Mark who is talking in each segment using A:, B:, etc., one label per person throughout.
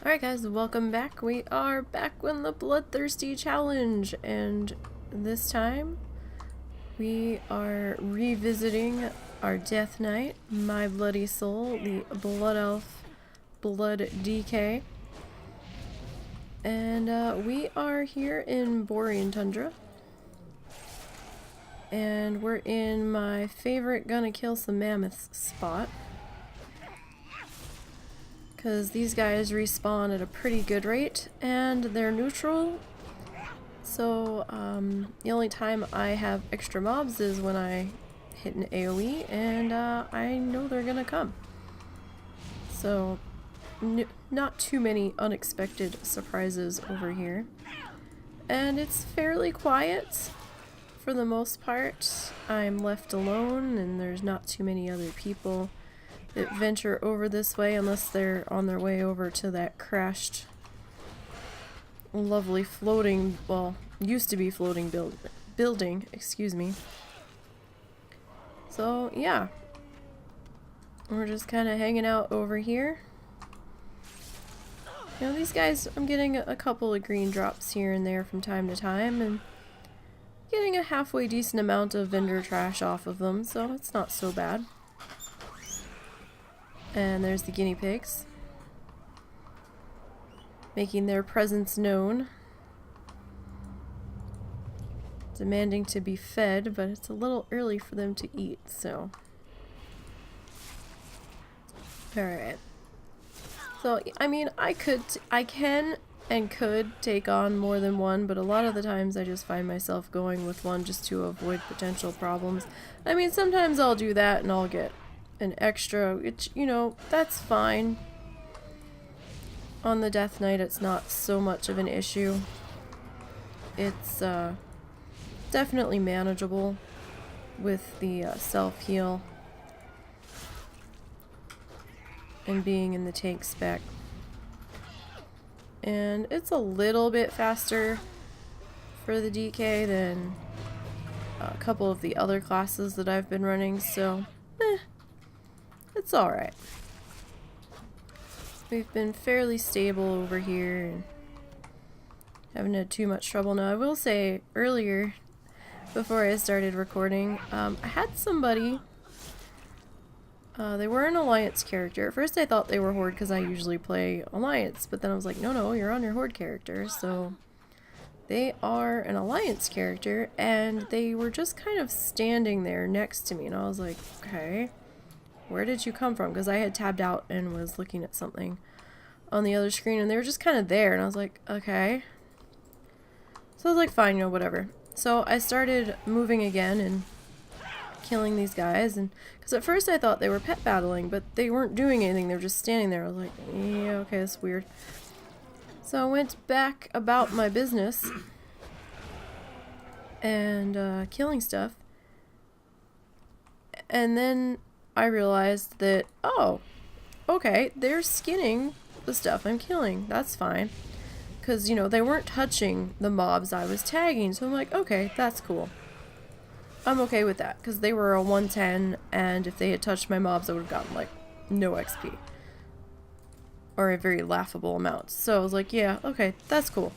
A: Alright guys, welcome back. We are back in the Bloodthirsty Challenge, and this time we are revisiting our Death Knight, Mybloodysoul, the Blood Elf Blood DK. And we are here in Borean Tundra. And we're in my favorite gonna kill some mammoths spot. Because these guys respawn at a pretty good rate, and they're neutral. So, the only time I have extra mobs is when I hit an AoE, and I know they're gonna come. So, not too many unexpected surprises over here. And it's fairly quiet for the most part. I'm left alone, and there's not too many other people that venture over this way unless they're on their way over to that crashed, lovely floating, well, used to be floating building, excuse me. So yeah, we're just kind of hanging out over here. You know, these guys, I'm getting a couple of green drops here and there from time to time, and getting a halfway decent amount of vendor trash off of them, so it's not so bad. And there's the guinea pigs, making their presence known, demanding to be fed, but it's a little early for them to eat, so. Alright. So, I mean, I can and could take on more than one, but a lot of the times I just find myself going with one just to avoid potential problems. I mean, sometimes I'll do that and I'll get an extra, which, you know, that's fine. On the Death Knight, it's not so much of an issue. It's definitely manageable with the self-heal and being in the tank spec. And it's a little bit faster for the DK than a couple of the other classes that I've been running, so it's alright. We've been fairly stable over here and haven't had too much trouble. Now, I will say, earlier, before I started recording, I had somebody, they were an Alliance character. At first I thought they were Horde because I usually play Alliance, but then I was like, no, you're on your Horde character, so they are an Alliance character, and they were just kind of standing there next to me, and I was like, okay. Where did you come from? Because I had tabbed out and was looking at something on the other screen, and they were just kind of there, and I was like, okay. So I was like, fine, you know, whatever. So I started moving again and killing these guys, and because at first I thought they were pet battling, but they weren't doing anything, they were just standing there. I was like, yeah, okay, that's weird. So I went back about my business and killing stuff, and then I realized that, oh, okay, they're skinning the stuff I'm killing. That's fine. Because, you know, they weren't touching the mobs I was tagging. So I'm like, okay, that's cool. I'm okay with that. Because they were a 110, and if they had touched my mobs, I would have gotten, like, no XP. Or a very laughable amount. So I was like, yeah, okay, that's cool.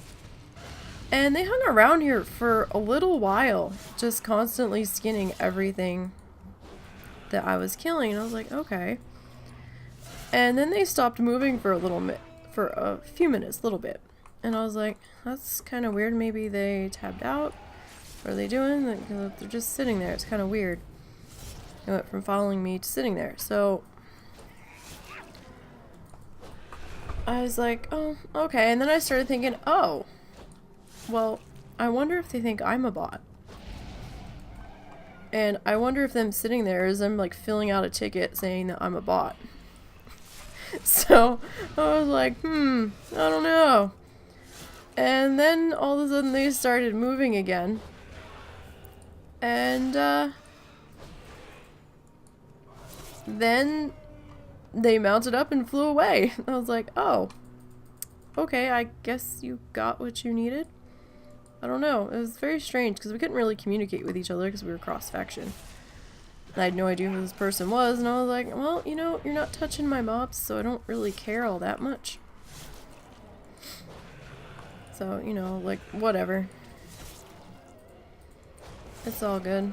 A: And they hung around here for a little while, just constantly skinning everything that I was killing, and I was like, okay. And then they stopped moving for for a few minutes, little bit, and I was like, that's kind of weird. Maybe they tabbed out. What are they doing? They're just sitting there. It's kind of weird. They went from following me to sitting there. So I was like, oh, okay. And then I started thinking, oh, well, I wonder if they think I'm a bot. And I wonder if them sitting there is them like filling out a ticket saying that I'm a bot. So I was like, I don't know. And then all of a sudden they started moving again. And then they mounted up and flew away. I was like, oh, okay, I guess you got what you needed. I don't know. It was very strange because we couldn't really communicate with each other because we were cross-faction. I had no idea who this person was, and I was like, well, you know, you're not touching my mobs, so I don't really care all that much. So, you know, like, whatever. It's all good.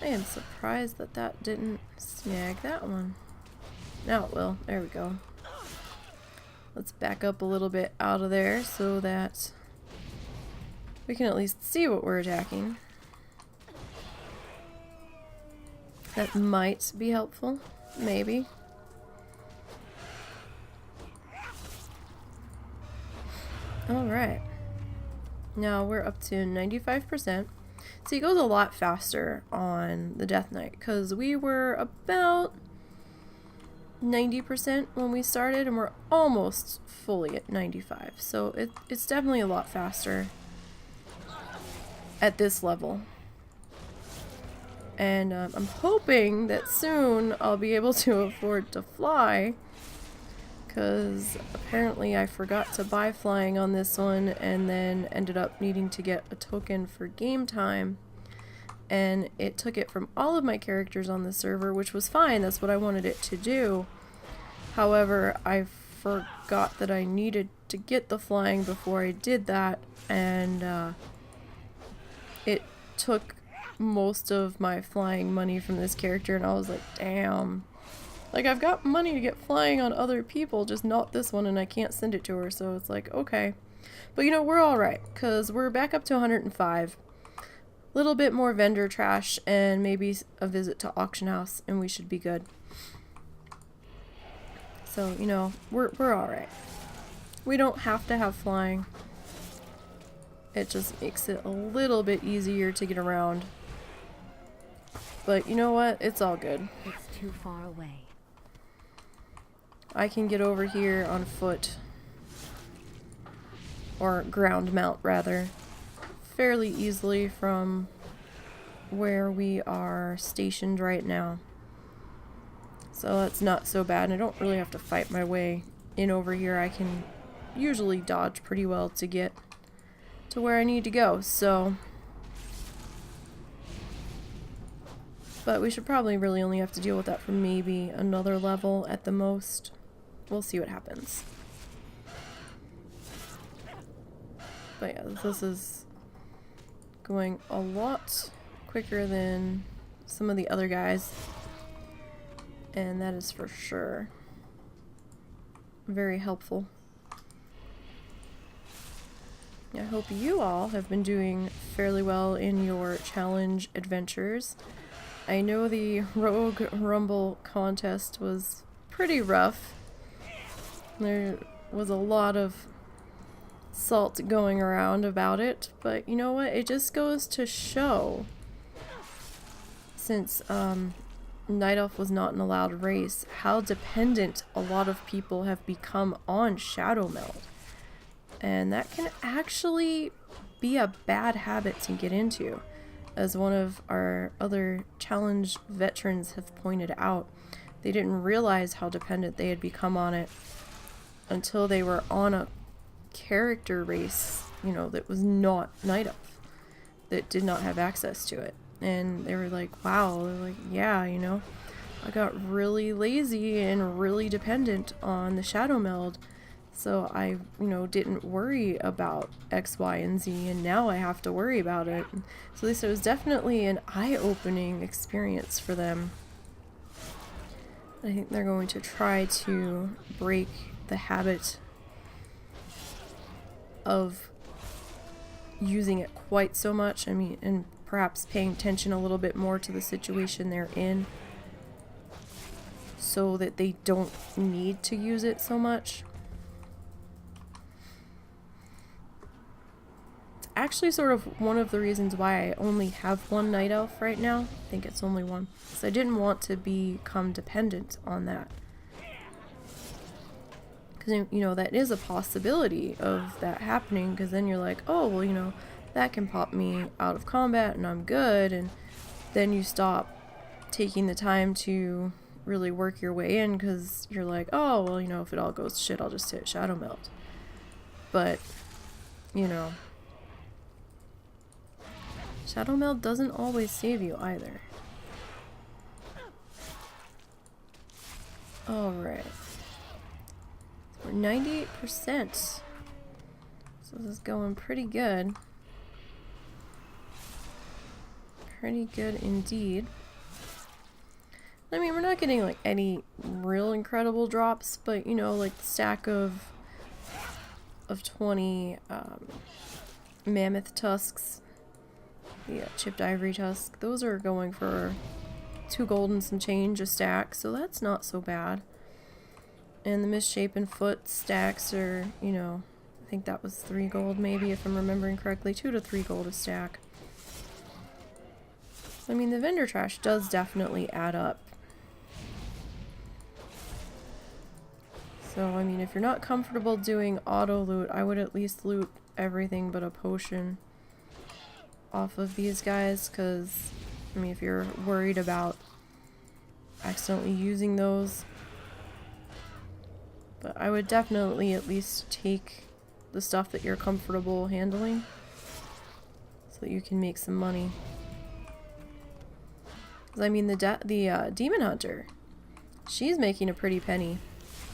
A: I am surprised that that didn't snag that one. Now it will. There we go. Let's back up a little bit out of there so that we can at least see what we're attacking. That might be helpful. Maybe. Alright. Now we're up to 95%. So he goes a lot faster on the Death Knight because we were about 90% when we started and we're almost fully at 95. So it's definitely a lot faster at this level. And I'm hoping that soon I'll be able to afford to fly, because apparently I forgot to buy flying on this one and then ended up needing to get a token for game time, and it took it from all of my characters on the server, which was fine, that's what I wanted it to do. However, I forgot that I needed to get the flying before I did that, and it took most of my flying money from this character, and I was like, damn. Like, I've got money to get flying on other people, just not this one, and I can't send it to her, so it's like, okay. But you know, we're alright, because we're back up to 105. Little bit more vendor trash, and maybe a visit to auction house, and we should be good. So, you know, we're alright. We don't have to have flying. It just makes it a little bit easier to get around. But you know what? It's all good.
B: It's too far away.
A: I can get over here on foot. Or ground mount, rather. Fairly easily from where we are stationed right now. So that's not so bad. And I don't really have to fight my way in over here. I can usually dodge pretty well to get to where I need to go. So... but we should probably really only have to deal with that for maybe another level at the most. We'll see what happens. But yeah, this is going a lot quicker than some of the other guys. And that is for sure very helpful. I hope you all have been doing fairly well in your challenge adventures. I know the Rogue Rumble contest was pretty rough. There was a lot of salt going around about it, but you know what? It just goes to show, since Night Elf was not an allowed race, how dependent a lot of people have become on Shadow Meld. And that can actually be a bad habit to get into. As one of our other challenge veterans have pointed out, they didn't realize how dependent they had become on it until they were on a character race, you know, that was not Night Elf, that did not have access to it. And they were like, wow, they're like, yeah, you know, I got really lazy and really dependent on the Shadow Meld. So I, you know, didn't worry about X, Y, and Z, and now I have to worry about it. So this was definitely an eye-opening experience for them. I think they're going to try to break the habit of using it quite so much. I mean, and perhaps paying attention a little bit more to the situation they're in, so that they don't need to use it so much. Actually sort of one of the reasons why I only have one Night Elf right now. I think it's only one. So I didn't want to become dependent on that. Because, you know, that is a possibility of that happening, because then you're like, oh, well, you know, that can pop me out of combat and I'm good, and then you stop taking the time to really work your way in, because you're like, oh, well, you know, if it all goes to shit, I'll just hit Shadow Meld. But, you know... Shadow Meld doesn't always save you either. Alright. 98%. So this is going pretty good. Pretty good indeed. I mean, we're not getting like any real incredible drops, but you know, like the stack of 20 mammoth tusks, the chipped ivory tusk, those are going for 2 gold and some change a stack, so that's not so bad. And the misshapen foot stacks are, you know, I think that was 3 gold maybe, if I'm remembering correctly, 2 to 3 gold a stack. I mean, the vendor trash does definitely add up. So, I mean, if you're not comfortable doing auto loot, I would at least loot everything but a potion off of these guys, because, I mean, if you're worried about accidentally using those, but I would definitely at least take the stuff that you're comfortable handling so that you can make some money. I mean, the demon hunter, she's making a pretty penny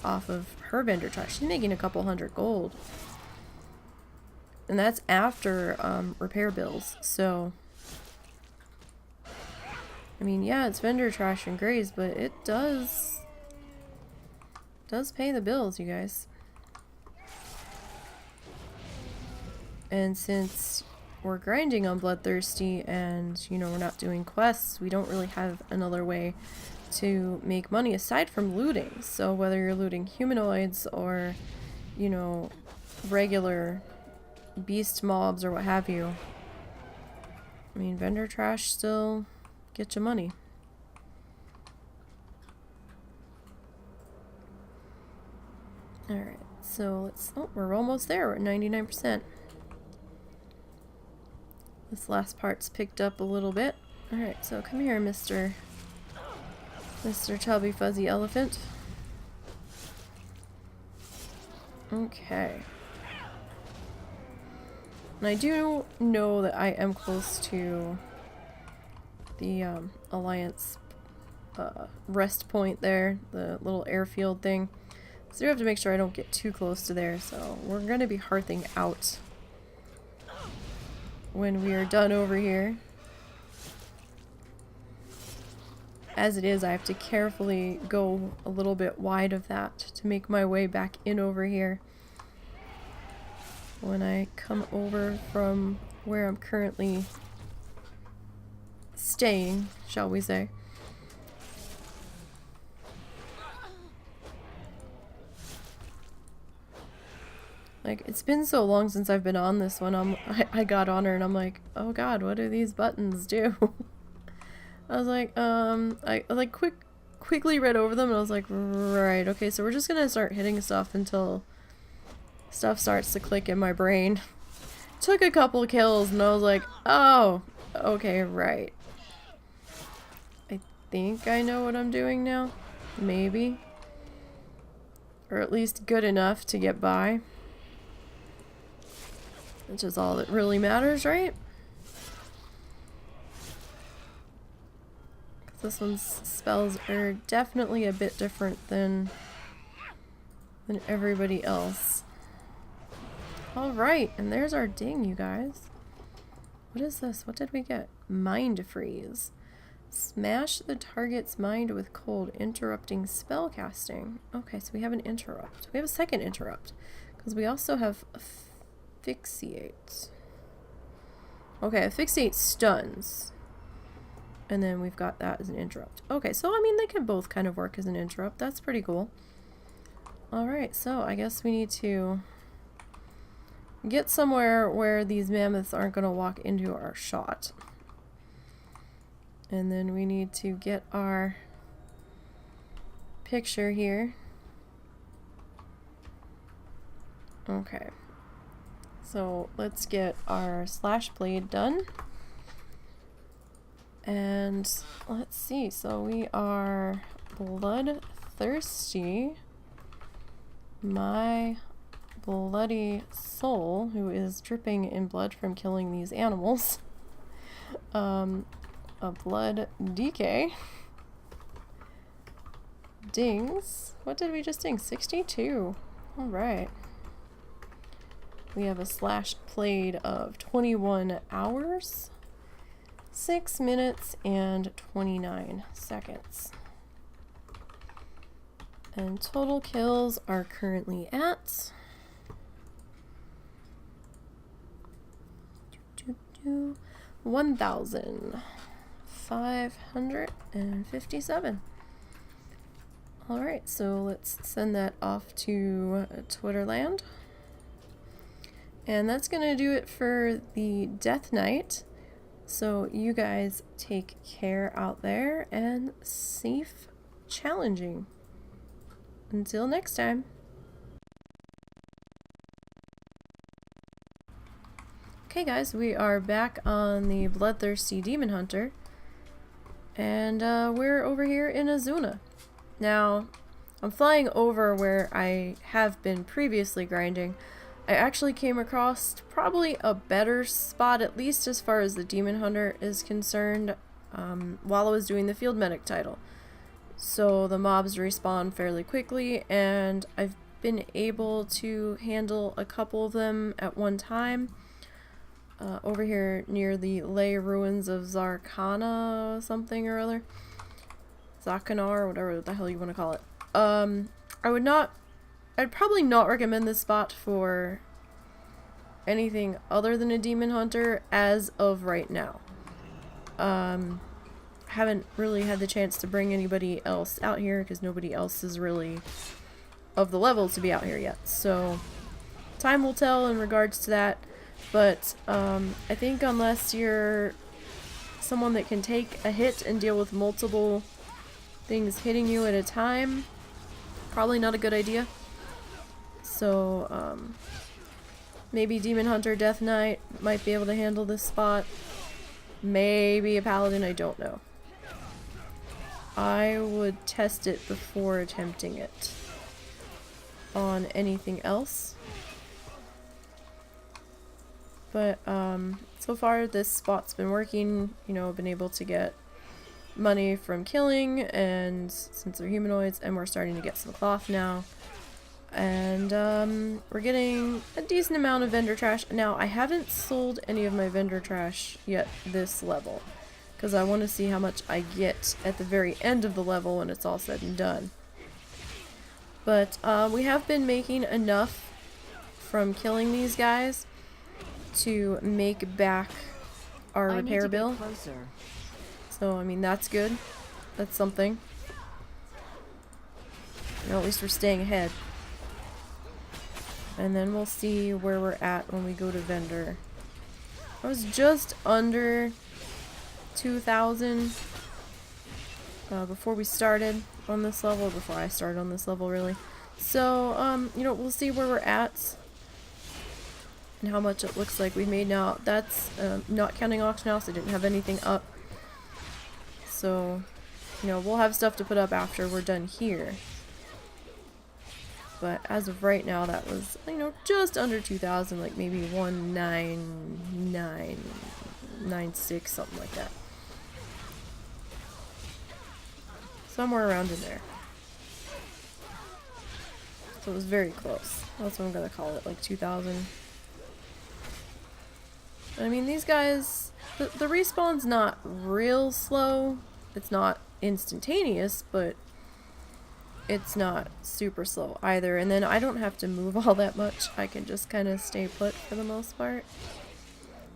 A: off of her vendor trash. She's making a couple 100 gold, and that's after repair bills. So, I mean, yeah, it's vendor trash and grays, but it does pay the bills, you guys. And since we're grinding on Bloodthirsty and, you know, we're not doing quests, we don't really have another way to make money aside from looting. So whether you're looting humanoids or, you know, regular beast mobs or what have you, I mean, vendor trash still get you money. Alright, so let's, oh, we're almost there. We're at 99%. This last part's picked up a little bit. Alright, so come here, Mr. Chubby Fuzzy Elephant. Okay. And I do know that I am close to the Alliance rest point there, the little airfield thing. So you have to make sure I don't get too close to there, so we're going to be hearthing out when we are done over here. As it is, I have to carefully go a little bit wide of that to make my way back in over here when I come over from where I'm currently staying, shall we say. Like, it's been so long since I've been on this one. I got on her and I'm like, oh god, what do these buttons do? I was like, I like quickly read over them and I was like, right, okay, so we're just gonna start hitting stuff until stuff starts to click in my brain. Took a couple kills and I was like, oh, okay, right. I think I know what I'm doing now. Maybe. Or at least good enough to get by. Which is all that really matters, right? This one's spells are definitely a bit different than everybody else. Alright, and there's our ding, you guys. What is this? What did we get? Mind freeze. Smash the target's mind with cold, interrupting spell casting. Okay, so we have an interrupt. We have a second interrupt. Because we also have asphyxiate. Okay, asphyxiate stuns. And then we've got that as an interrupt. Okay, so I mean they can both kind of work as an interrupt. That's pretty cool. Alright, so I guess we need to get somewhere where these mammoths aren't going to walk into our shot. And then we need to get our picture here. Okay. So let's get our slash blade done. And let's see, so we are bloodthirsty. My bloody soul, who is dripping in blood from killing these animals. A blood decay. Dings. What did we just ding? 62. Alright. We have a slashed played of 21 hours, 6 minutes, and 29 seconds. And total kills are currently at 1,557. Alright, so let's send that off to Twitterland. And that's going to do it for the Death Knight. So you guys take care out there and safe challenging. Until next time. Okay guys, we are back on the Bloodthirsty Demon Hunter. And we're over here in Azuna. Now, I'm flying over where I have been previously grinding. I actually came across probably a better spot, at least as far as the Demon Hunter is concerned, while I was doing the Field Medic title. So the mobs respawn fairly quickly, and I've been able to handle a couple of them at one time. Over here near the Ley Ruins of Zarkana something or other. Zakanar, whatever the hell you want to call it. I'd probably not recommend this spot for anything other than a Demon Hunter as of right now. Haven't really had the chance to bring anybody else out here because nobody else is really of the level to be out here yet. So time will tell in regards to that. But I think unless you're someone that can take a hit and deal with multiple things hitting you at a time, probably not a good idea. So maybe Demon Hunter, Death Knight might be able to handle this spot. Maybe a Paladin, I don't know. I would test it before attempting it on anything else. But so far this spot's been working. You know, I've been able to get money from killing, and since they're humanoids, and we're starting to get some cloth now. And we're getting a decent amount of vendor trash. Now, I haven't sold any of my vendor trash yet this level, because I want to see how much I get at the very end of the level when it's all said and done. But we have been making enough from killing these guys to make back our repair bill. So, I mean, that's good. That's something. You know, at least we're staying ahead. And then we'll see where we're at when we go to vendor. I was just under 2,000 before we started on this level, before I started on this level, really. So, you know, we'll see where we're at and how much it looks like we've made now. That's not counting auction house. I didn't have anything up. So, you know, we'll have stuff to put up after we're done here. But as of right now, that was, you know, just under 2,000, like maybe 1,996, something like that. Somewhere around in there. So it was very close. That's what I'm gonna call it, like 2,000. I mean, these guys, the respawn's not real slow. It's not instantaneous, but it's not super slow either. And then I don't have to move all that much. I can just kind of stay put for the most part.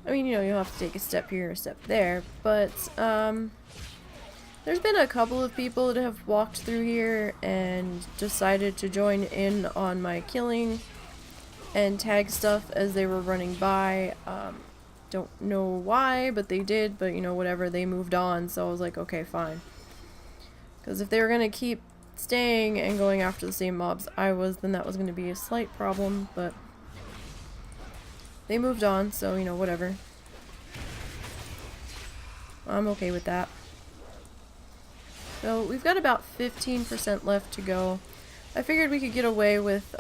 A: I mean, you know, you'll have to take a step here, a step there, but there's been a couple of people that have walked through here and decided to join in on my killing and tag stuff as they were running by. Don't know why, but they did, but you know, whatever, they moved on, so I was like, okay, fine. Because if they were going to keep staying and going after the same mobs I was, then that was going to be a slight problem, but they moved on, so, you know, whatever. I'm okay with that. So, we've got about 15% left to go. I figured we could get away with,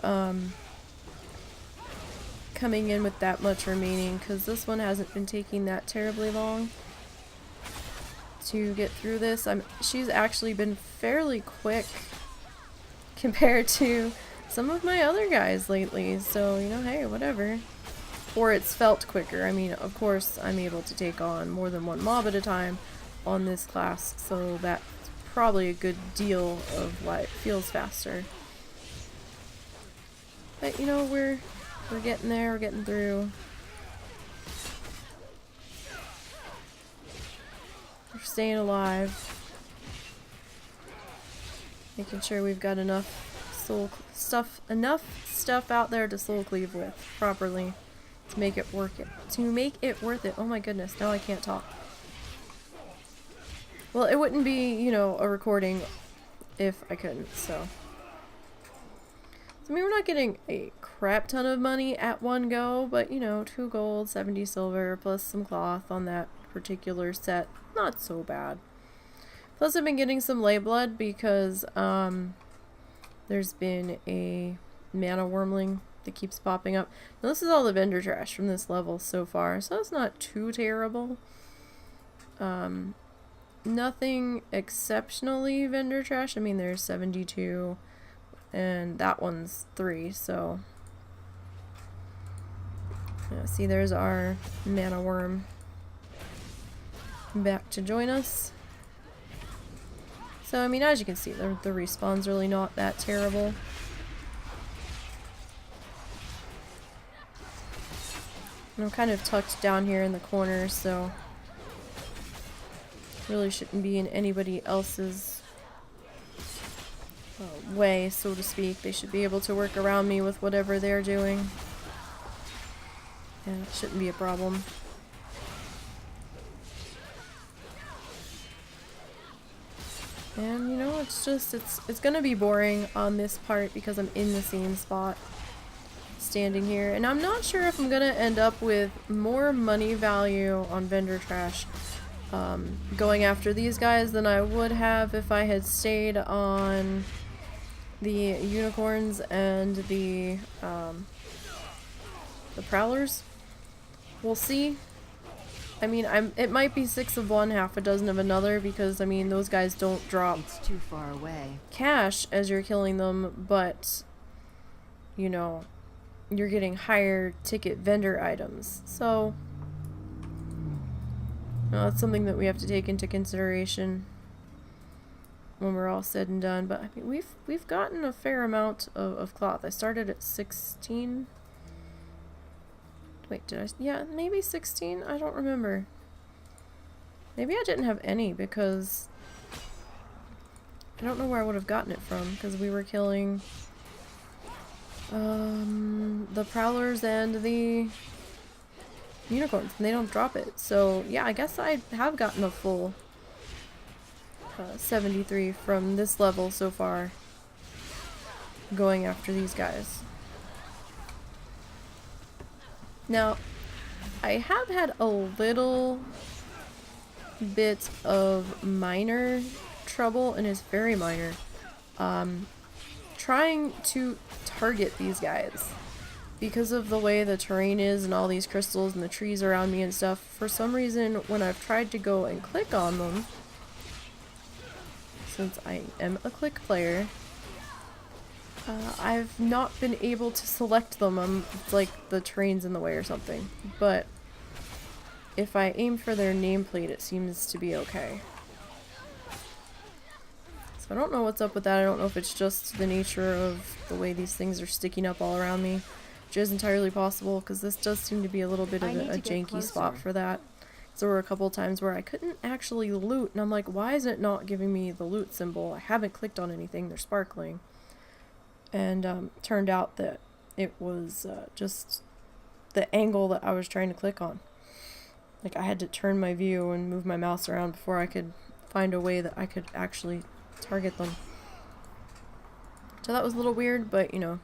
A: coming in with that much remaining, because this one hasn't been taking that terribly long to get through this. She's actually been fairly quick compared to some of my other guys lately, so, you know, hey, whatever. Or it's felt quicker. I mean, of course, I'm able to take on more than one mob at a time on this class, so that's probably a good deal of why it feels faster. But, you know, we're getting there, we're getting through. We're staying alive. Making sure we've got enough stuff out there to soul cleave with properly to make it worth it. Oh my goodness, now I can't talk. Well, it wouldn't be, you know, a recording if I couldn't, so. I mean, we're not getting a crap ton of money at one go, but, you know, 2 gold, 70 silver, plus some cloth on that particular set. Not so bad. Plus, I've been getting some lay blood because, there's been a mana wormling that keeps popping up. Now, this is all the vendor trash from this level so far, so it's not too terrible. Nothing exceptionally vendor trash. I mean, there's 72, and that one's 3, so. Yeah, see, there's our mana worm back to join us. So, I mean, as you can see, the respawn's really not that terrible. And I'm kind of tucked down here in the corner, so really shouldn't be in anybody else's way, so to speak. They should be able to work around me with whatever they're doing. And it shouldn't be a problem. And, you know, it's just, it's gonna be boring on this part because I'm in the same spot, standing here. And I'm not sure if I'm gonna end up with more money value on vendor trash going after these guys than I would have if I had stayed on the unicorns and the prowlers. We'll see. I mean, it might be 6 of one, half a dozen of another, because, I mean, those guys don't drop
B: It's too far away.
A: cash as you're killing them, but, you know, you're getting higher ticket vendor items. So, you know, that's something that we have to take into consideration when we're all said and done. But, I mean, we've gotten a fair amount of cloth. I started at 16. Wait, did I? Yeah, maybe 16? I don't remember. Maybe I didn't have any because I don't know where I would have gotten it from, because we were killing the prowlers and the unicorns, and they don't drop it. So, yeah, I guess I have gotten a full 73 from this level so far going after these guys. Now, I have had a little bit of minor trouble, and it's very minor, trying to target these guys. Because of the way the terrain is and all these crystals and the trees around me and stuff, for some reason when I've tried to go and click on them, since I am a click player, I've not been able to select them. It's like the terrain's in the way or something. But if I aim for their nameplate, it seems to be okay. So I don't know what's up with that. I don't know if it's just the nature of the way these things are sticking up all around me, which is entirely possible, because this does seem to be a little bit of a janky spot for that. So there were a couple times where I couldn't actually loot, and I'm like, why is it not giving me the loot symbol? I haven't clicked on anything, they're sparkling. And turned out that it was just the angle that I was trying to click on. Like, I had to turn my view and move my mouse around before I could find a way that I could actually target them. So that was a little weird, but, you know,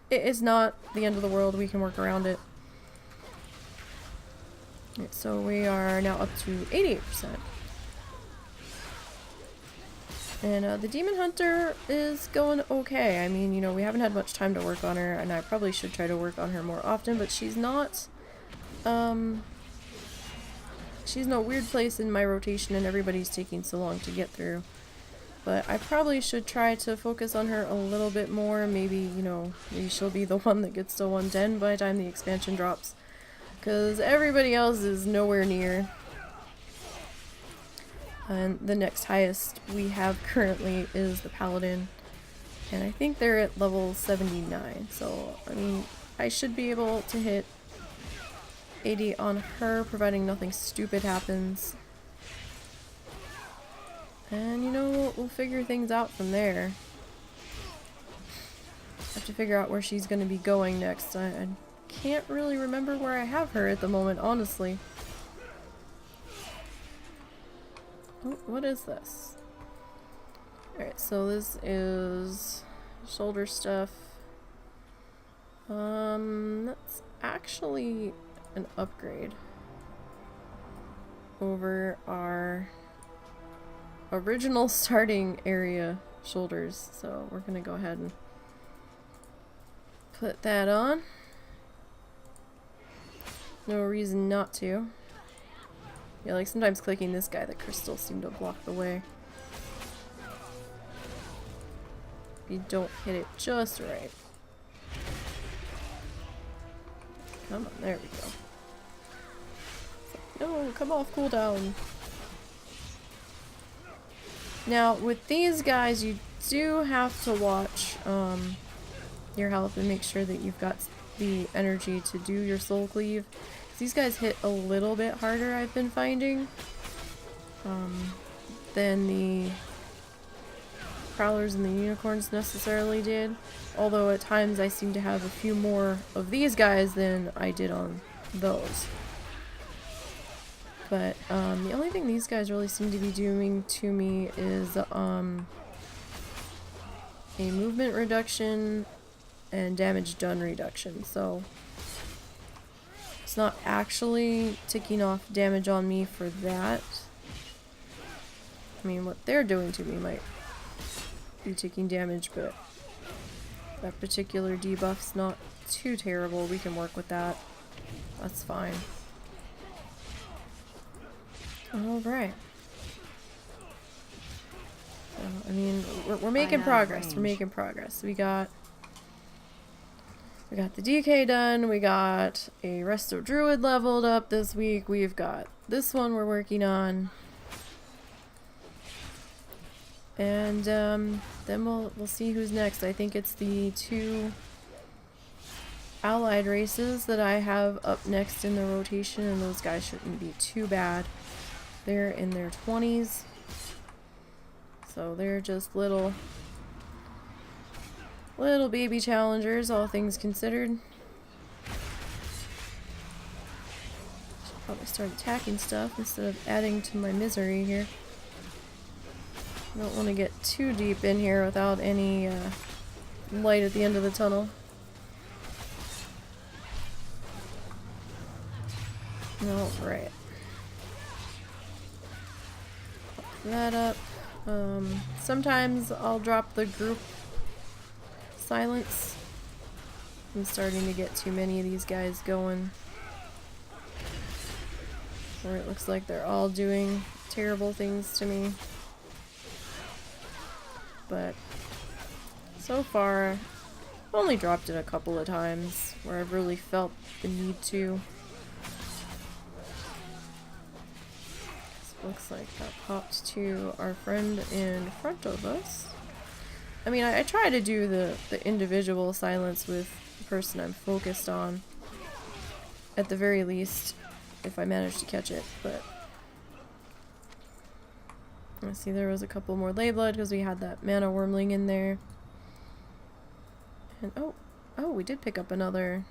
A: it is not the end of the world. We can work around it. Right, so we are now up to 88%. And the Demon Hunter is going okay. I mean, you know, we haven't had much time to work on her, and I probably should try to work on her more often, but she's not, she's in a weird place in my rotation, and everybody's taking so long to get through. But I probably should try to focus on her a little bit more. Maybe, you know, maybe she'll be the one that gets to 110 by the time the expansion drops. Because everybody else is nowhere near. And the next highest we have currently is the Paladin. And I think they're at level 79. So, I mean, I should be able to hit 80 on her, providing nothing stupid happens. And, you know, we'll figure things out from there. Have to figure out where she's going to be going next. I can't really remember where I have her at the moment, honestly. Oh, what is this? Alright, so this is shoulder stuff. That's actually an upgrade over our original starting area shoulders. So we're gonna go ahead and put that on. No reason not to. Yeah, like sometimes clicking this guy, the crystals seem to block the way. If you don't hit it just right. Come on, there we go. No, come off cooldown. Now, with these guys, you do have to watch your health and make sure that you've got the energy to do your soul cleave. These guys hit a little bit harder, I've been finding, than the prowlers and the unicorns necessarily did. Although at times I seem to have a few more of these guys than I did on those. But the only thing these guys really seem to be doing to me is a movement reduction and damage done reduction. So it's not actually ticking off damage on me for that. I mean, what they're doing to me might be taking damage, but that particular debuff's not too terrible. We can work with that. That's fine. Alright. So, I mean, we're making progress. We're making progress. We got the DK done. We got a Resto Druid leveled up this week. We've got this one we're working on. And then we'll see who's next. I think it's the 2 allied races that I have up next in the rotation, and those guys shouldn't be too bad. They're in their 20s. So they're just little baby challengers, all things considered. Should probably start attacking stuff instead of adding to my misery here. I don't want to get too deep in here without any light at the end of the tunnel. Alright. Pop that up. Sometimes I'll drop the group silence. I'm starting to get too many of these guys going. Where it looks like they're all doing terrible things to me. But so far, I've only dropped it a couple of times where I've really felt the need to. This looks like that popped to our friend in front of us. I mean, I try to do the individual silence with the person I'm focused on, at the very least, if I manage to catch it, but I see there was a couple more Layblood because we had that mana wormling in there. And oh, we did pick up another.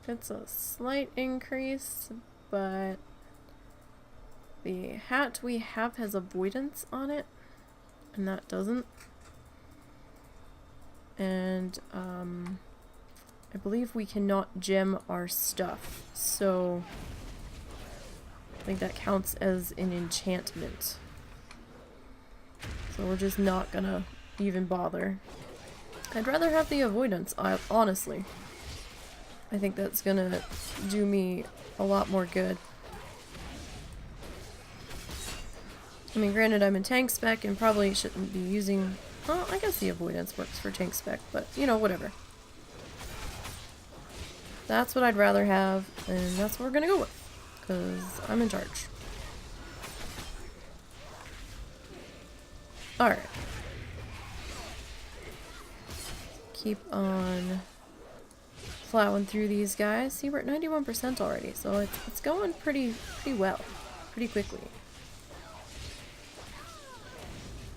A: It's a slight increase, but the hat we have has avoidance on it, and that doesn't. And I believe we cannot gem our stuff, so I think that counts as an enchantment. So we're just not gonna even bother. I'd rather have the avoidance, honestly. I think that's gonna do me a lot more good. I mean, granted, I'm in tank spec and probably shouldn't be using... Well, I guess the avoidance works for tank spec, but, you know, whatever. That's what I'd rather have, and that's what we're gonna go with, because I'm in charge. Alright. Keep on plowing through these guys. See, we're at 91% already, so it's going pretty well, pretty quickly.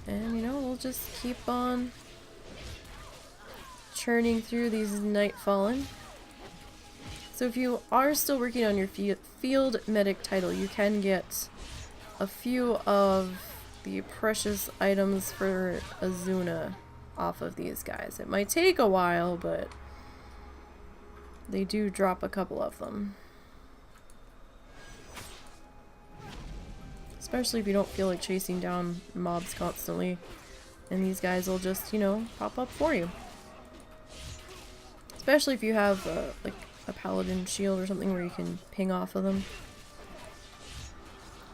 A: And, you know, we'll just keep on churning through these Nightfallen. So if you are still working on your field medic title, you can get a few of the precious items for Azuna off of these guys. It might take a while, but they do drop a couple of them. Especially if you don't feel like chasing down mobs constantly. And these guys will just, you know, pop up for you. Especially if you have, like, a paladin shield or something where you can ping off of them.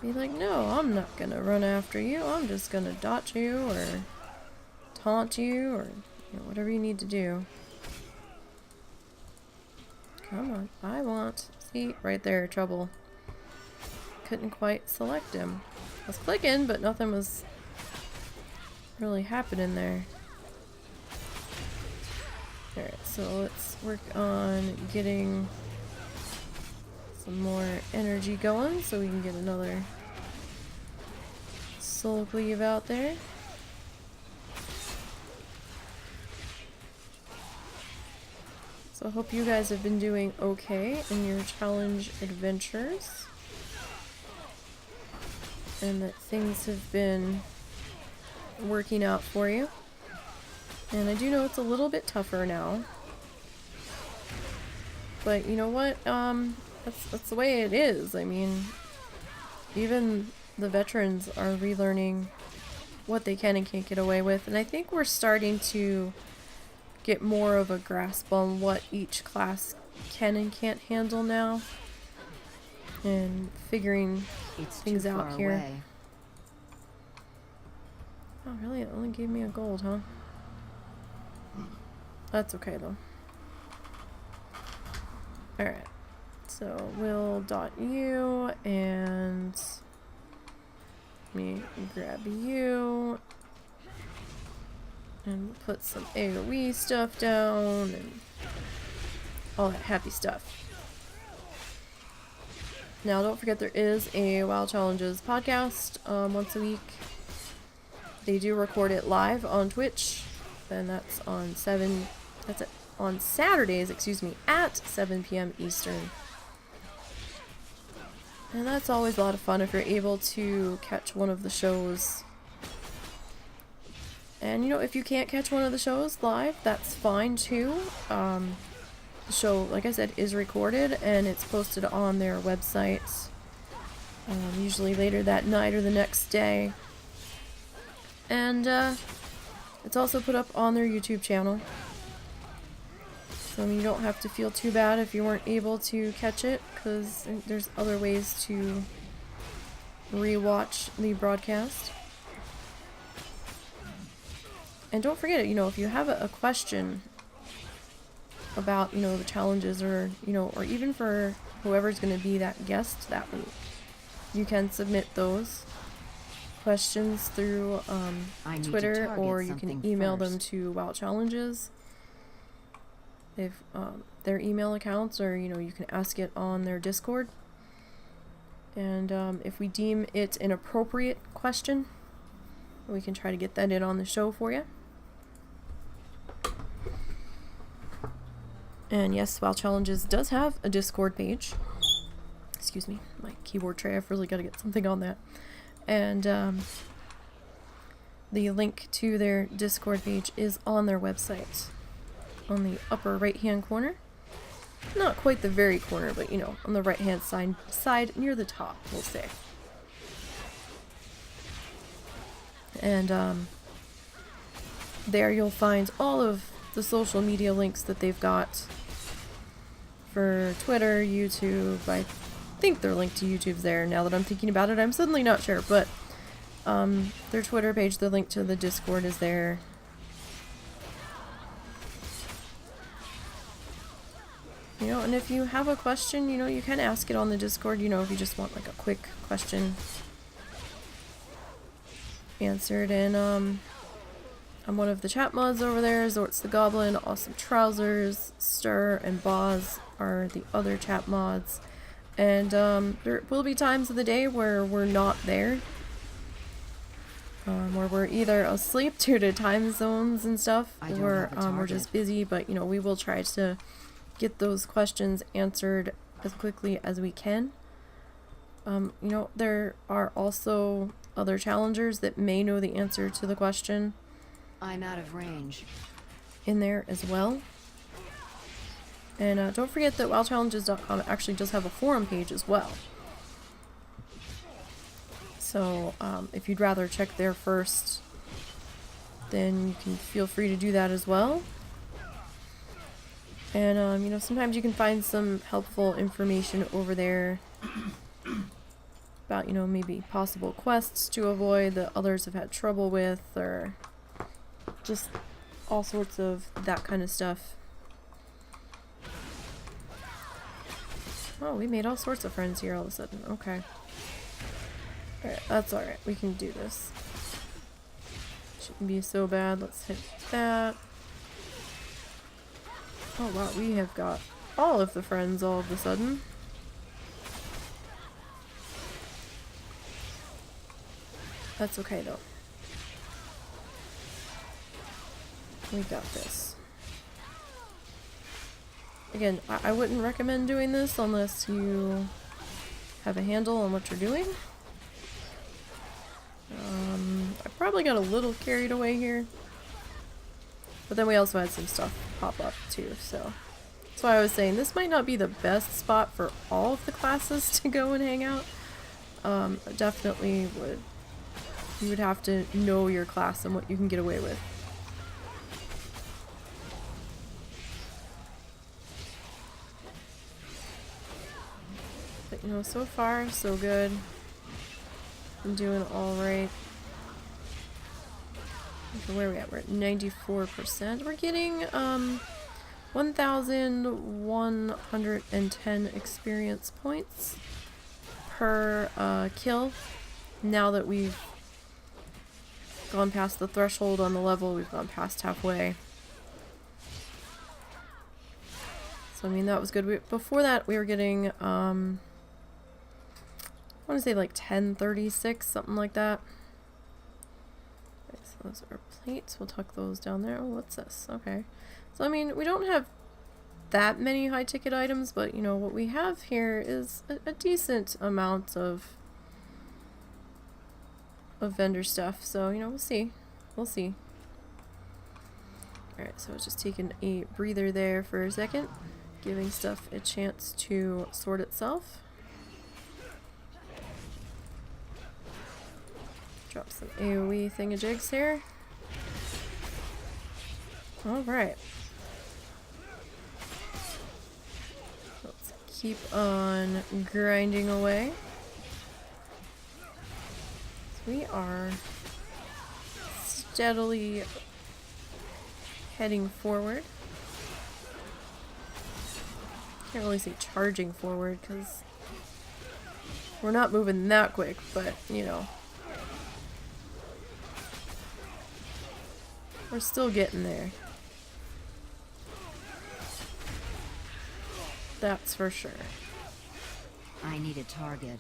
A: Be like, no, I'm not gonna run after you. I'm just gonna dodge you or taunt you or, you know, whatever you need to do. Come on, I want... See, right there, trouble. Couldn't quite select him. I was clicking, but nothing was really happening there. Alright, so let's work on getting some more energy going so we can get another soul cleave out there. So I hope you guys have been doing okay in your challenge adventures. And that things have been working out for you. And I do know it's a little bit tougher now. But you know what? That's the way it is. I mean, even the veterans are relearning what they can and can't get away with. And I think we're starting to get more of a grasp on what each class can and can't handle now. And figuring things out here. Away. Oh, really? It only gave me a gold, huh? That's okay, though. Alright. So, we'll dot you, and... let me grab you. And we'll put some AoE stuff down, and all that happy stuff. Now, don't forget there is a WoW Challenges podcast once a week. They do record it live on Twitch, and that's on on Saturdays, excuse me, at 7 p.m. Eastern. And that's always a lot of fun if you're able to catch one of the shows. And, you know, if you can't catch one of the shows live, that's fine too. The show, like I said, is recorded and it's posted on their website, usually later that night or the next day. And it's also put up on their YouTube channel. So you don't have to feel too bad if you weren't able to catch it, because there's other ways to rewatch the broadcast. And don't forget, you know, if you have a question about, you know, the challenges, or, you know, or even for whoever's going to be that guest that week, you can submit those questions through Twitter, or you can email them to WoW Challenges. If their email accounts, or, you know, you can ask it on their Discord. And if we deem it an appropriate question, we can try to get that in on the show for you. And yes, WoW Challenges does have a Discord page. Excuse me, my keyboard tray, I've really got to get something on that. And the link to their Discord page is on their website, on the upper right hand corner. Not quite the very corner, but, you know, on the right hand side near the top, we'll say. And there you'll find all of the social media links that they've got for Twitter, YouTube. I think they're linked to YouTube's there now that I'm thinking about it. I'm suddenly not sure, but their Twitter page, the link to the Discord is there. You know, and if you have a question, you know, you can ask it on the Discord, you know, if you just want like a quick question answered. And I'm one of the chat mods over there. Zort's the Goblin, Awesome Trousers, Stir, and Boz are the other chat mods. And there will be times of the day where we're not there. Where we're either asleep due to time zones and stuff, or we're just busy, but you know, we will try to get those questions answered as quickly as we can. You know, there are also other challengers that may know the answer to the question.
B: I'm out of range.
A: In there as well. And don't forget that wildchallenges.com actually does have a forum page as well. So if you'd rather check there first, then you can feel free to do that as well. And you know, sometimes you can find some helpful information over there about, you know, maybe possible quests to avoid that others have had trouble with, or just all sorts of that kind of stuff. Oh, we made all sorts of friends here all of a sudden. Okay. Alright, that's alright. We can do this. Shouldn't be so bad. Let's hit that. Oh wow, we have got all of the friends all of a sudden. That's okay though. We got this. Again, I wouldn't recommend doing this unless you have a handle on what you're doing. I probably got a little carried away here. But then we also had some stuff pop up too, so that's why I was saying this might not be the best spot for all of the classes to go and hang out. Definitely you would have to know your class and what you can get away with. But you know, so far so good. I'm doing alright. Where are we at? We're at 94%. We're getting 1,110 experience points per kill. Now that we've gone past the threshold on the level, we've gone past halfway. So I mean, that was good. Before that we were getting I want to say like 1036, something like that. So those are plates. We'll tuck those down there. Oh, what's this? Okay. So, I mean, we don't have that many high-ticket items, but, you know, what we have here is a decent amount of vendor stuff. So, you know, we'll see. We'll see. Alright, so I was just taking a breather there for a second, giving stuff a chance to sort itself. Drop some AoE thingajigs here. Alright. Let's keep on grinding away. So we are steadily heading forward. Can't really say charging forward because we're not moving that quick, but you know. We're still getting there. That's for sure.
B: I need a target.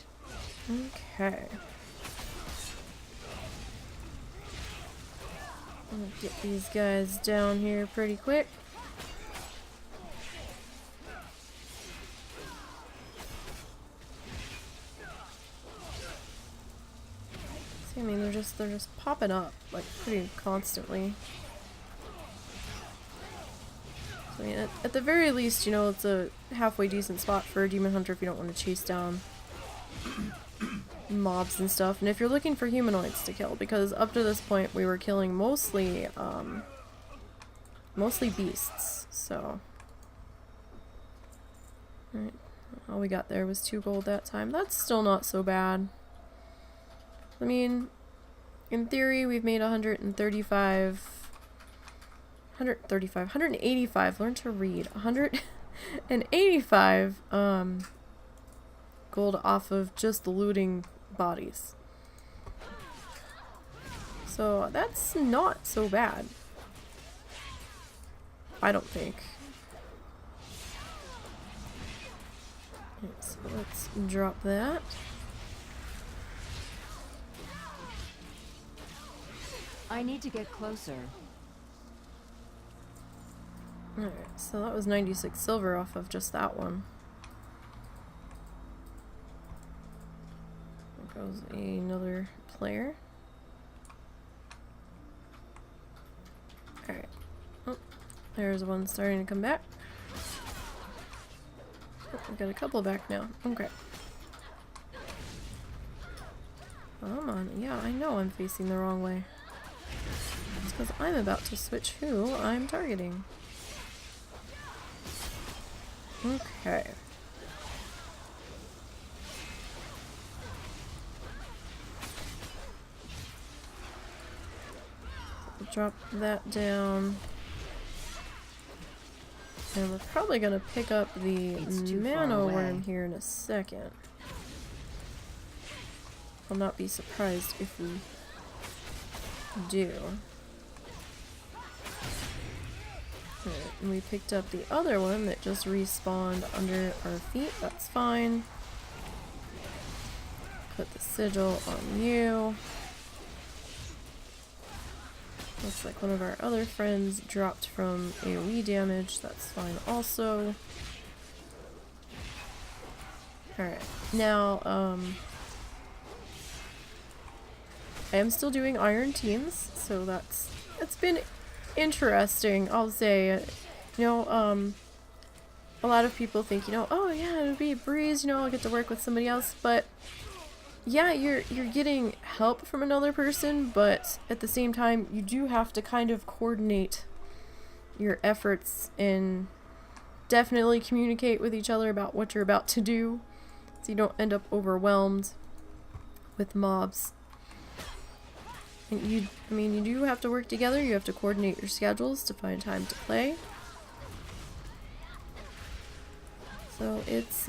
A: Okay. I'm gonna get these guys down here pretty quick. See, I mean, they're just popping up like pretty constantly. I mean, at the very least, you know, it's a halfway decent spot for a demon hunter if you don't want to chase down mobs and stuff. And if you're looking for humanoids to kill, because up to this point we were killing mostly beasts, so Alright, all we got there was 2 gold that time. That's still not so bad. I mean, in theory, we've made 185, learn to read, 185 gold off of just looting bodies. So that's not so bad, I don't think. So let's drop that.
B: I need to get closer.
A: Alright, so that was 96 silver off of just that one. There goes another player. Alright. Oh, there's one starting to come back. Oh, we've got a couple back now. Okay. Come on. Yeah, I know I'm facing the wrong way. It's because I'm about to switch who I'm targeting. Okay. Drop that down. And we're probably going to pick up the Mano Worm here in a second. I'll not be surprised if we do. Alright, and we picked up the other one that just respawned under our feet. That's fine. Put the sigil on you. Looks like one of our other friends dropped from AoE damage. That's fine also. Alright, now, I am still doing iron teams, so it's been interesting, I'll say. You know, a lot of people think, you know, oh yeah, it'll be a breeze, you know, I'll get to work with somebody else, but yeah, you're getting help from another person, but at the same time, you do have to kind of coordinate your efforts and definitely communicate with each other about what you're about to do, so you don't end up overwhelmed with mobs. And you do have to work together, you have to coordinate your schedules to find time to play. So it's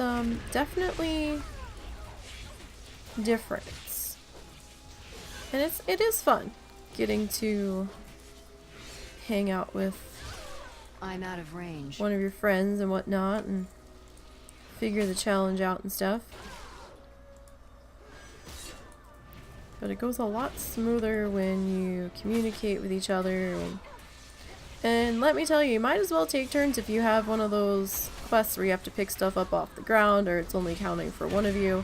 A: definitely different. And it is fun getting to hang out with
B: I'm out of range.
A: one of your friends and whatnot and figure the challenge out and stuff. But it goes a lot smoother when you communicate with each other. And let me tell you, you might as well take turns if you have one of those quests where you have to pick stuff up off the ground or it's only counting for one of you.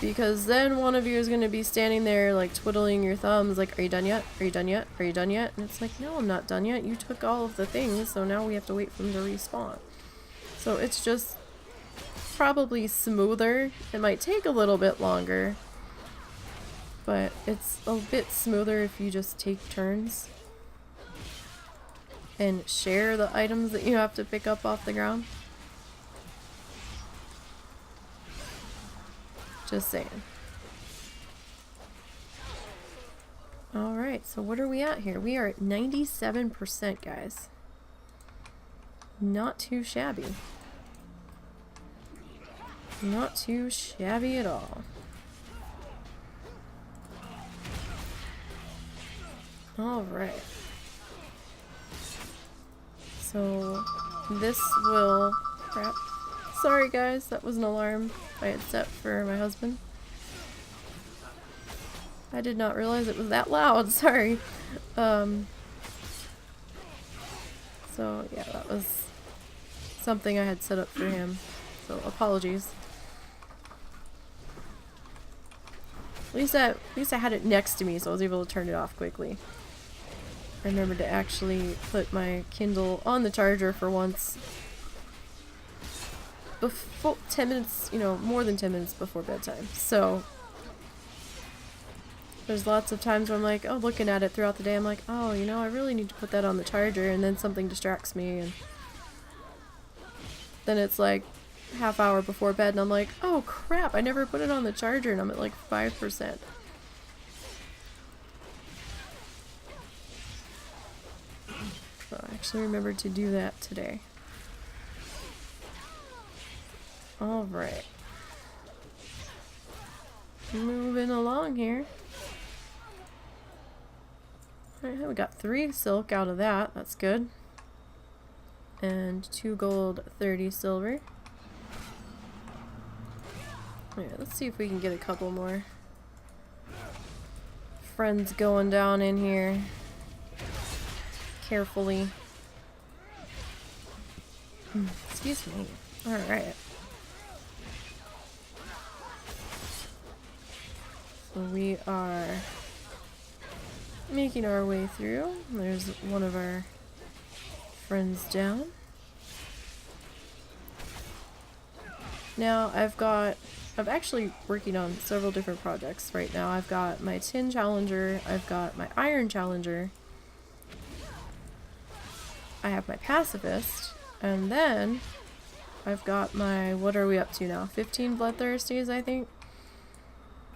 A: Because then one of you is going to be standing there like twiddling your thumbs like, are you done yet? Are you done yet? Are you done yet? And it's like, no, I'm not done yet. You took all of the things, so now we have to wait for them to respawn. So it's just probably smoother. It might take a little bit longer, but it's a bit smoother if you just take turns and share the items that you have to pick up off the ground. Just saying. Alright, so what are we at here? We are at 97%, guys. Not too shabby. Not too shabby at all. Alright. So, this will... Crap. Sorry guys, that was an alarm I had set for my husband. I did not realize it was that loud, sorry. So yeah, that was something I had set up for him. So apologies. At least I had it next to me, so I was able to turn it off quickly. I remembered to actually put my Kindle on the charger for once. Before 10 minutes, you know, more than 10 minutes before bedtime. So there's lots of times where I'm like, oh, looking at it throughout the day, I'm like, oh, you know, I really need to put that on the charger, and then something distracts me, and then it's like half hour before bed and I'm like, oh crap, I never put it on the charger and I'm at like 5%. So I actually remembered to do that today. Alright. Moving along here. Alright, we got 3 silk out of that. That's good. And 2 gold, 30 silver. Alright, let's see if we can get a couple more friends going down in here. Carefully. Excuse me. Alright. So we are making our way through. There's one of our friends down. Now I'm actually working on several different projects right now. I've got my tin challenger, I've got my iron challenger, I have my pacifist, and then I've got my, what are we up to now? 15 bloodthirsties, I think.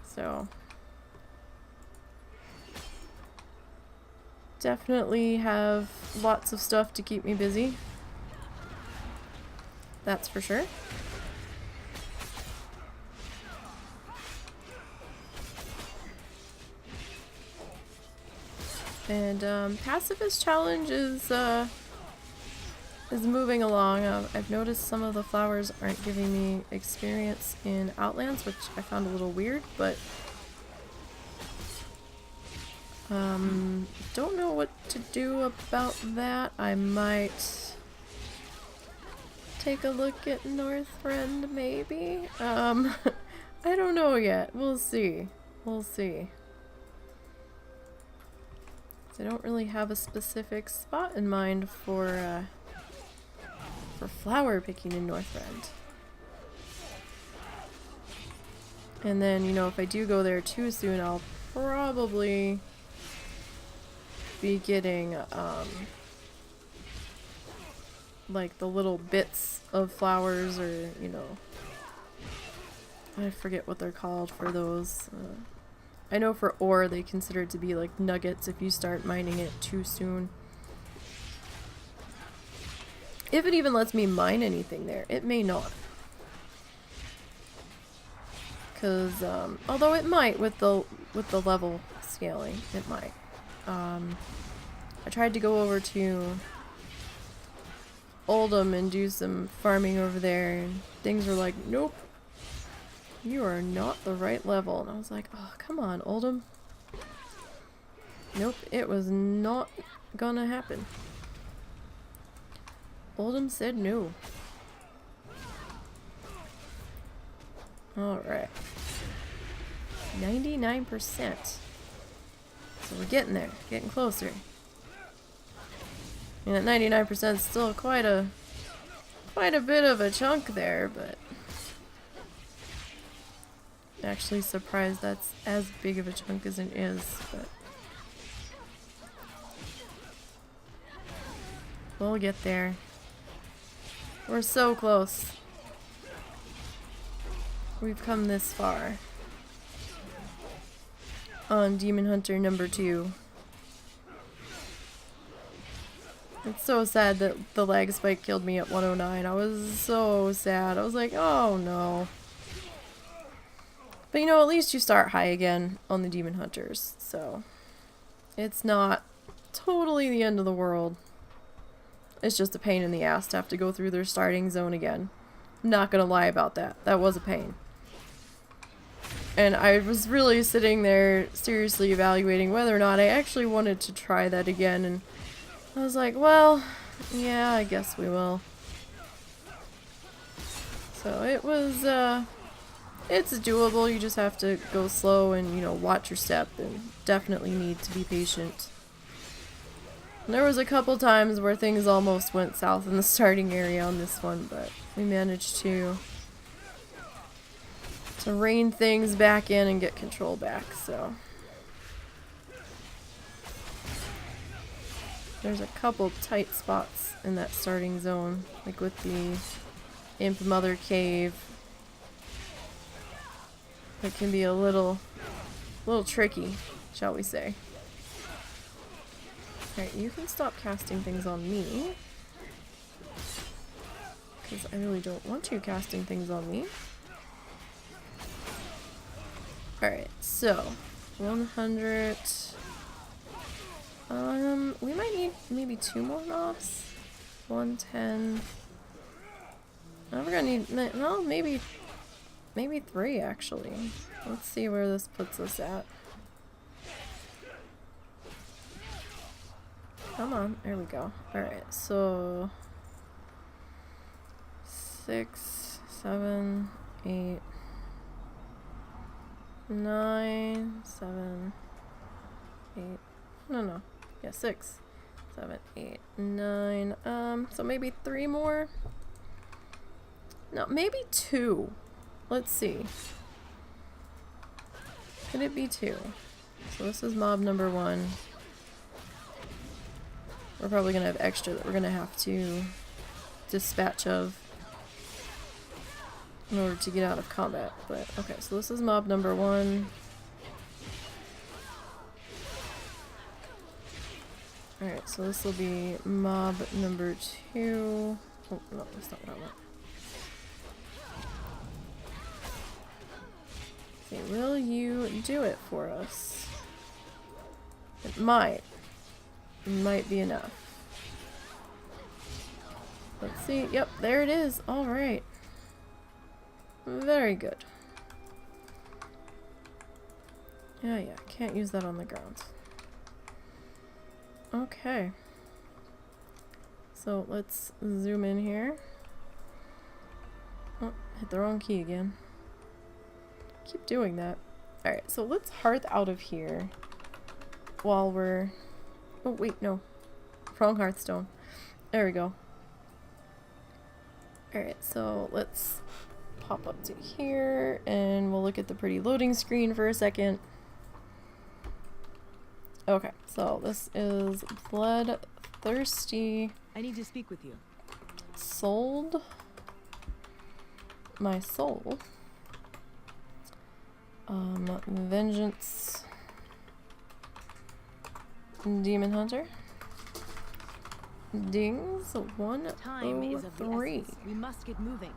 A: So definitely have lots of stuff to keep me busy. That's for sure. And pacifist challenge is moving along. I've noticed some of the flowers aren't giving me experience in Outlands, which I found a little weird, but don't know what to do about that. I might take a look at Northrend, maybe? I don't know yet. We'll see. We'll see. I don't really have a specific spot in mind for flower picking in Northrend. And then, you know, if I do go there too soon, I'll probably be getting, like the little bits of flowers, or, you know, I forget what they're called for those. I know for ore they consider it to be like nuggets if you start mining it too soon. If it even lets me mine anything there, it may not. Because, although it might with the level scaling, it might. I tried to go over to Oldham and do some farming over there, and things were like, nope, you are not the right level. And I was like, oh, come on, Oldham. Nope, it was not gonna happen. Oldham said no. Alright. 99%. So we're getting there, getting closer. And at 99% is still quite a bit of a chunk there, but actually surprised that's as big of a chunk as it is, but we'll get there. We're so close. We've come this far on Demon Hunter number 2. It's so sad that the lag spike killed me at 109. I was so sad. I was like, oh no. But you know, at least you start high again on the Demon Hunters, so it's not totally the end of the world. It's just a pain in the ass to have to go through their starting zone again. I'm not gonna lie about that. That was a pain. And I was really sitting there seriously evaluating whether or not I actually wanted to try that again, and I was like, well, yeah, I guess we will. So it was, it's doable. You just have to go slow and, you know, watch your step, and definitely need to be patient. And there was a couple times where things almost went south in the starting area on this one, but we managed to rein things back in and get control back, so. There's a couple tight spots in that starting zone, like with the Imp Mother Cave. It can be a little tricky, shall we say. Alright, you can stop casting things on me. Because I really don't want you casting things on me. Alright, so 100. We might need maybe 2 more mobs. 110. We're gonna need, well, maybe 3 actually. Let's see where this puts us at. Come on, there we go. Alright, so 6, 7, 8, 9, 7, 8. No. Yeah, 6, 7, 8, 9. So maybe 3 more? No, maybe 2. Let's see. Could it be 2? So this is mob number 1. We're probably gonna have extra that we're gonna have to dispatch of in order to get out of combat. But okay, so this is mob number 1. Alright, so this will be mob number 2. Oh, no, that's not what I want. Okay, will you do it for us? It might. It might be enough. Let's see. Yep, there it is. Alright. Very good. Yeah, can't use that on the ground. Okay. So let's zoom in here. Oh, hit the wrong key again. Keep doing that. Alright, so let's hearth out of here while we're... Oh, wait, no. Wrong hearthstone. There we go. Alright, so let's pop up to here and we'll look at the pretty loading screen for a second. Okay, so this is Bloodthirsty.
B: I need to speak with you.
A: Sold my soul. Vengeance. Demon Hunter. Dings 103.
B: We must get moving.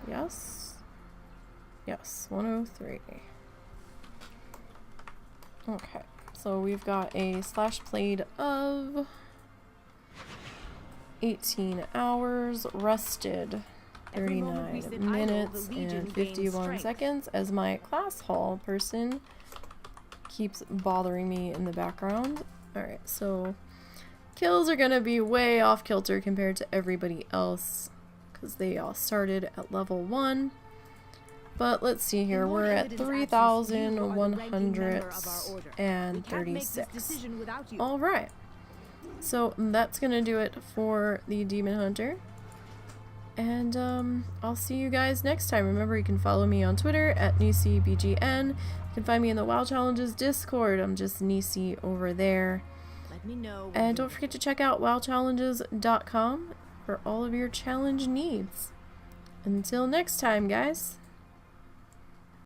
A: Yes. Yes, 103. Okay. So we've got a slash played of 18 hours, rested 39 minutes and 51 seconds as my class hall person keeps bothering me in the background. Alright, so kills are gonna be way off kilter compared to everybody else because they all started at level 1. But let's see here, we're at 3,136. Alright, so that's gonna do it for the Demon Hunter. And I'll see you guys next time. Remember, you can follow me on Twitter at Niseybgn. You can find me in the WoW Challenges Discord. I'm just Nisey over there.
B: Let me know.
A: And don't forget to check out wowchallenges.com for all of your challenge needs. Until next time, guys.